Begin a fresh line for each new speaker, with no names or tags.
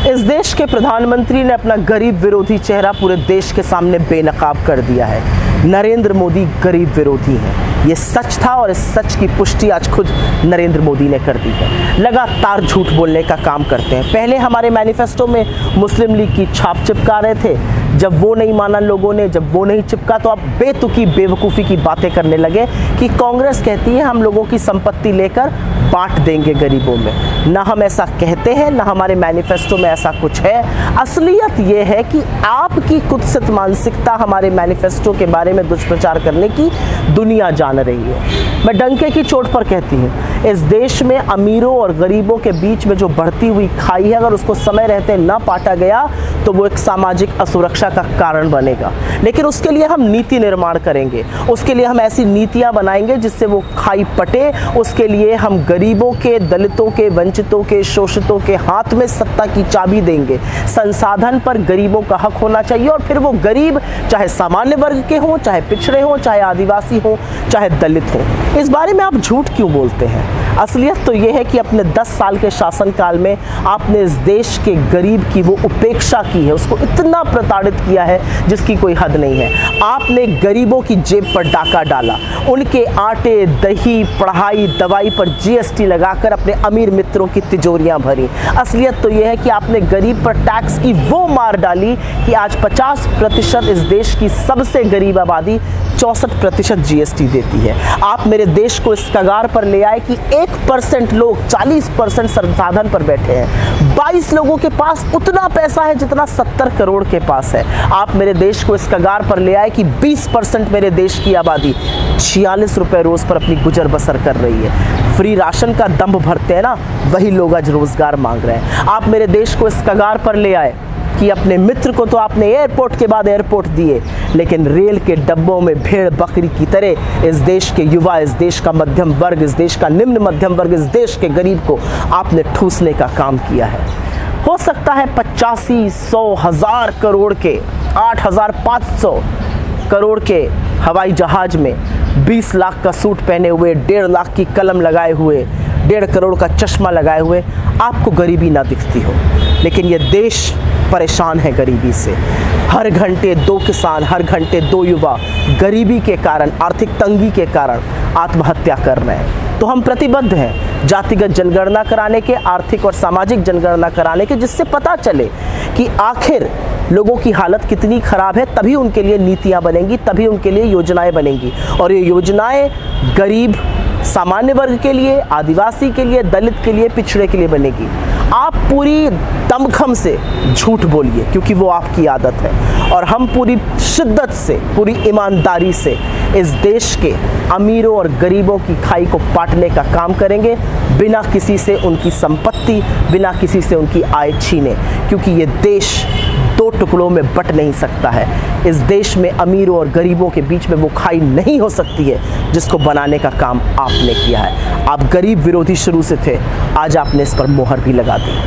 इस देश के प्रधानमंत्री ने अपना गरीब विरोधी चेहरा पूरे देश के सामने बेनकाब कर दिया है। नरेंद्र मोदी गरीब विरोधी हैं। ये सच था और इस सच की पुष्टि आज खुद नरेंद्र मोदी ने कर दी है। लगातार झूठ बोलने का काम करते हैं। पहले हमारे मैनिफेस्टो में मुस्लिम लीग की छाप चिपका रहे थे, जब वो नहीं माना लोगों ने, जब वो नहीं चिपका तो अब बेतुकी बेवकूफ़ी की बातें करने लगे कि कांग्रेस कहती है हम लोगों की संपत्ति लेकर बांट देंगे गरीबों में। ना हम ऐसा कहते हैं, ना हमारे मैनिफेस्टो में ऐसा कुछ है। असलियत ये है कि आपकी कुत्सित मानसिकता हमारे मैनिफेस्टो के बारे में दुष्प्रचार करने की दुनिया जान रही है। मैं डंके की चोट पर कहती हूँ, इस देश में अमीरों और गरीबों के बीच में जो बढ़ती हुई खाई है, अगर उसको समय रहते न पाटा गया तो वो एक सामाजिक असुरक्षा का कारण बनेगा। लेकिन उसके लिए हम नीति निर्माण करेंगे, उसके लिए हम ऐसी नीतियां बनाएंगे जिससे वो खाई पटे। उसके लिए हम गरीबों के, दलितों के, वंचितों के, शोषितों के हाथ में सत्ता की चाबी देंगे। संसाधन पर गरीबों का हक होना चाहिए और फिर वो गरीब चाहे सामान्य वर्ग के हों, चाहे पिछड़े हों, चाहे आदिवासी हों, चाहे दलित हों। इस बारे में आप झूठ क्यों बोलते हैं? असलियत तो ये है कि अपने 10 साल के शासनकाल में आपने इस देश के गरीब की वो उपेक्षा की है, उसको इतना प्रताड़ित किया है जिसकी कोई हद नहीं है। आपने गरीबों की जेब पर डाका डाला, उनके आटे, दही, पढ़ाई, दवाई पर जीएसटी लगाकर अपने अमीर मित्रों की तिजोरियां भरी। असलियत तो ये है कि आपने गरीब पर टैक्स की वो मार डाली कि आज 50% इस देश की सबसे गरीब आबादी 64% जीएसटी देती है। आप मेरे देश को इस कगार पर ले आए कि 1% लोग 40% संसाधन पर बैठे हैं। 22 लोगों के पास उतना पैसा है जितना 70 करोड़ के पास है। आप मेरे देश को इस कगार पर ले आए कि 20% मेरे देश की आबादी 46 रुपए रोज पर अपनी गुजर बसर कर रही है। फ्री राशन का दंभ भरते हैं ना, वही लोग आज रोजगार मांग रहे हैं। आप मेरे देश को इस कगार पर ले आए कि अपने मित्र को तो आपने एयरपोर्ट के बाद एयरपोर्ट दिए, लेकिन रेल के डब्बों में भेड़ बकरी की तरह इस देश के युवा, इस देश का मध्यम वर्ग, इस देश का निम्न मध्यम वर्ग, इस देश के गरीब को आपने ठूसने का काम किया है। हो सकता है 85, 100, 1000 करोड़ के, 8500 करोड़ के हवाई जहाज में 20 लाख का सूट पहने हुए, 1.5 लाख की कलम लगाए हुए, 1.5 करोड़ का चश्मा लगाए हुए आपको गरीबी ना दिखती हो, लेकिन ये देश परेशान है गरीबी से। हर घंटे 2 किसान, हर घंटे 2 युवा गरीबी के कारण, आर्थिक तंगी के कारण आत्महत्या कर रहे हैं। तो हम प्रतिबद्ध हैं जातिगत जनगणना कराने के, आर्थिक और सामाजिक जनगणना कराने के, जिससे पता चले कि आखिर लोगों की हालत कितनी खराब है। तभी उनके लिए नीतियां बनेंगी, तभी उनके लिए योजनाएं बनेंगी। और ये योजनाएं गरीब, सामान्य वर्ग के लिए, आदिवासी के लिए, दलित के लिए, पिछड़े के लिए बनेगी। आप पूरी दमखम से झूठ बोलिए क्योंकि वो आपकी आदत है, और हम पूरी शिद्दत से, पूरी ईमानदारी से इस देश के अमीरों और गरीबों की खाई को पाटने का काम करेंगे, बिना किसी से उनकी संपत्ति, बिना किसी से उनकी आय छीने, क्योंकि ये देश 2 टुकड़ों में बट नहीं सकता है। इस देश में अमीरों और गरीबों के बीच में वो खाई नहीं हो सकती है जिसको बनाने का काम आपने किया है। आप गरीब विरोधी शुरू से थे, आज आपने इस पर मोहर भी लगा दी।